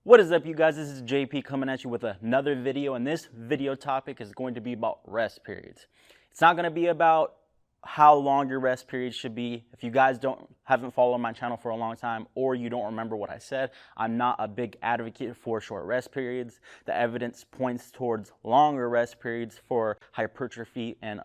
What is up, you guys? This is JP coming at you with another video, and this video topic is going to be about rest periods. It's not going to be about how long your rest period should be. If you guys haven't followed my channel for a long time, or you don't remember what I said, I'm not a big advocate for short rest periods. The evidence points towards longer rest periods for hypertrophy and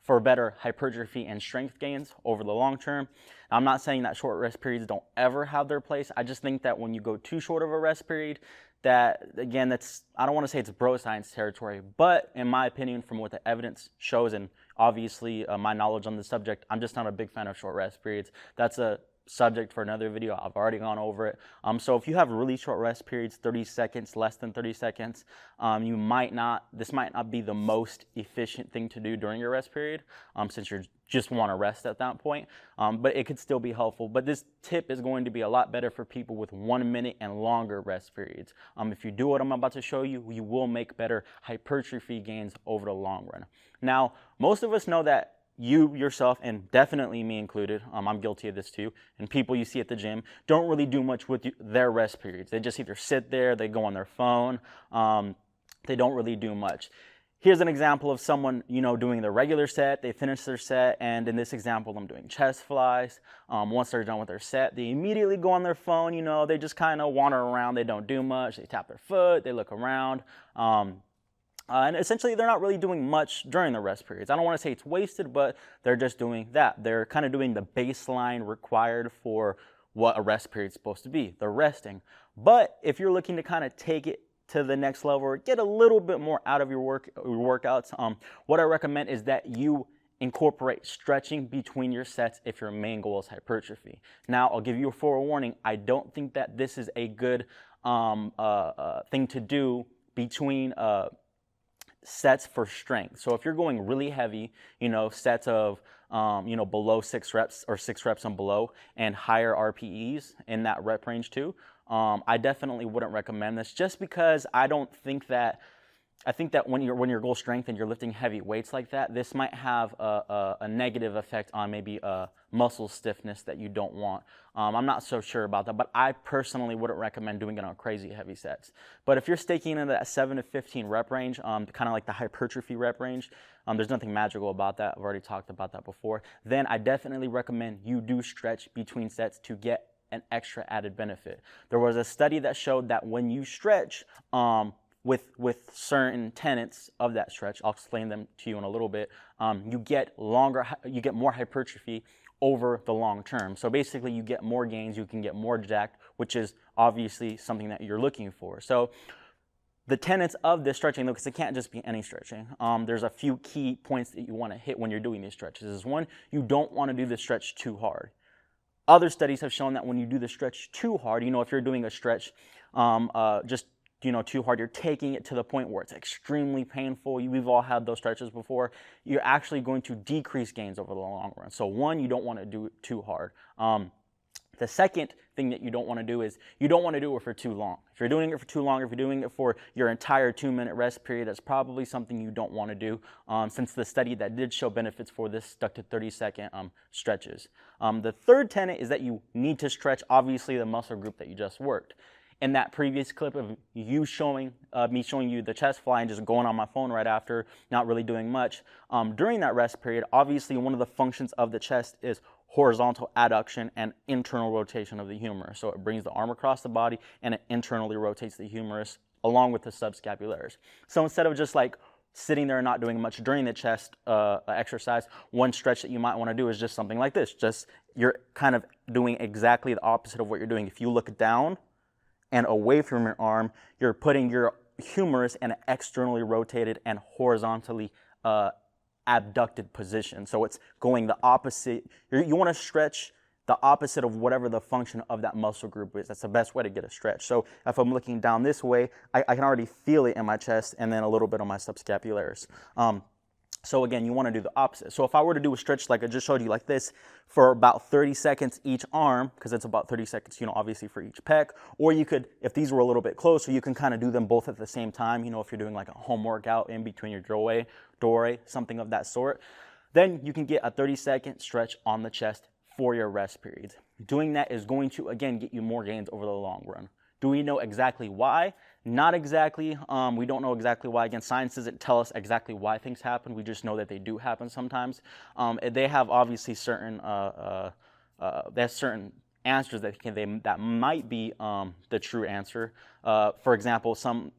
for better hypertrophy and strength gains over the long term. I'm not saying that short rest periods don't ever have their place. I just think that when you go too short of a rest period, that again, I don't want to say it's bro science territory, but in my opinion, from what the evidence shows, and obviously my knowledge on the subject, I'm just not a big fan of short rest periods. That's a subject for another video. I've already gone over it. So if you have really short rest periods, 30 seconds, less than 30 seconds, this might not be the most efficient thing to do during your rest period, since you just want to rest at that point, but it could still be helpful. But this tip is going to be a lot better for people with 1 minute and longer rest periods. If you do what I'm about to show you, you will make better hypertrophy gains over the long run. Now, most of us know that you yourself, and definitely me included, I'm guilty of this too, and people you see at the gym don't really do much with their rest periods. They just either sit there, they go on their phone, they don't really do much. Here's an example of someone, doing the regular set. They finish their set, and in this example, I'm doing chest flies. Once they're done with their set, they immediately go on their phone. They just kind of wander around. They don't do much. They tap their foot. They look around. And essentially, they're not really doing much during the rest periods. I don't want to say it's wasted, but they're just doing that. They're kind of doing the baseline required for what a rest period is supposed to be. They're resting. But if you're looking to kind of take it to the next level or get a little bit more out of your workouts, what I recommend is that you incorporate stretching between your sets if your main goal is hypertrophy. Now, I'll give you a forewarning. I don't think that this is a good thing to do between sets for strength. So if you're going really heavy, sets of below 6 reps or 6 reps and below, and higher RPEs in that rep range too, I definitely wouldn't recommend this, just because I think that when your goal strength and you're lifting heavy weights like that, this might have a negative effect on maybe muscle stiffness that you don't want. I'm not so sure about that, but I personally wouldn't recommend doing it on crazy heavy sets. But if you're sticking in that 7 to 15 rep range, kind of like the hypertrophy rep range, there's nothing magical about that. I've already talked about that before. Then I definitely recommend you do stretch between sets to get an extra added benefit. There was a study that showed that when you stretch, with certain tenets of that stretch, I'll explain them to you in a little bit, you get more hypertrophy over the long term. So basically you get more gains, you can get more jacked, which is obviously something that you're looking for. So the tenets of this stretching, because it can't just be any stretching, there's a few key points that you want to hit when you're doing these stretches. One, you don't want to do the stretch too hard. Other studies have shown that when you do the stretch too hard, if you're doing a stretch too hard, you're taking it to the point where it's extremely painful. We've all had those stretches before. You're actually going to decrease gains over the long run. So one, you don't want to do it too hard. The second thing that you don't want to do is you don't want to do it for too long. If you're doing it for too long, if you're doing it for your entire 2-minute rest period, that's probably something you don't want to do, since the study that did show benefits for this stuck to 30-second stretches. The third tenet is that you need to stretch, obviously, the muscle group that you just worked. In that previous clip of you showing me showing you the chest fly and just going on my phone right after, not really doing much, during that rest period, obviously one of the functions of the chest is horizontal adduction and internal rotation of the humerus. So it brings the arm across the body and it internally rotates the humerus along with the subscapularis. So instead of just like sitting there and not doing much during the chest exercise, one stretch that you might want to do is just something like this. Just you're kind of doing exactly the opposite of what you're doing. If you look down and away from your arm, you're putting your humerus in an externally rotated and horizontally abducted position. So it's going the opposite. You want to stretch the opposite of whatever the function of that muscle group is. That's the best way to get a stretch. So if I'm looking down this way, I can already feel it in my chest and then a little bit on my subscapularis. So again, you want to do the opposite. So if I were to do a stretch like I just showed you like this for about 30 seconds each arm, because it's about 30 seconds, obviously for each pec, or you could, if these were a little bit closer, you can kind of do them both at the same time, if you're doing like a home workout in between your doorway, something of that sort, then you can get a 30-second stretch on the chest for your rest periods. Doing that is going to, again, get you more gains over the long run. Do we know exactly why? Not exactly. We don't know exactly why. Again, science doesn't tell us exactly why things happen. We just know that they do happen sometimes. They have obviously certain there's certain answers that might be the true answer. For example, some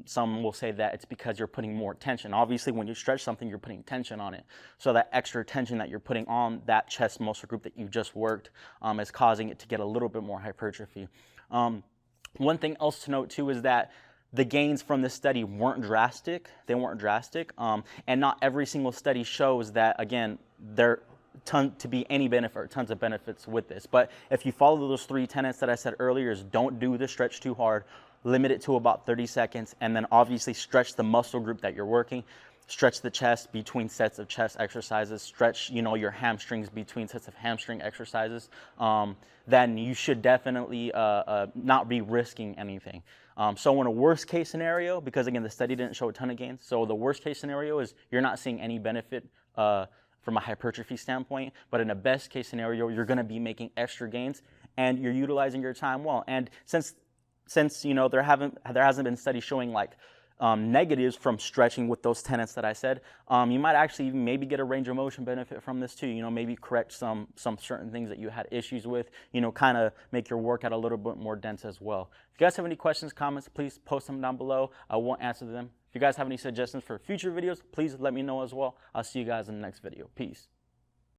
will say that it's because you're putting more tension. Obviously, when you stretch something, you're putting tension on it. So that extra tension that you're putting on that chest muscle group that you just worked is causing it to get a little bit more hypertrophy. One thing else to note too is that the gains from this study weren't drastic. They weren't drastic, and not every single study shows that, again, there to be any benefit or tons of benefits with this. But if you follow those 3 tenets that I said earlier, is don't do the stretch too hard, limit it to about 30 seconds, and then obviously stretch the muscle group that you're working. Stretch the chest between sets of chest exercises, stretch, your hamstrings between sets of hamstring exercises, then you should definitely not be risking anything. So in a worst case scenario, because again, the study didn't show a ton of gains, so the worst case scenario is you're not seeing any benefit from a hypertrophy standpoint, but in a best case scenario, you're gonna be making extra gains and you're utilizing your time well. And since there hasn't been studies showing like negatives from stretching with those tenets that I said, you might actually maybe get a range of motion benefit from this too. Maybe correct some certain things that you had issues with, kind of make your workout a little bit more dense as well. If you guys have any questions, comments, please post them down below. I won't answer them. If you guys have any suggestions for future videos, please let me know as well. I'll see you guys in the next video. Peace.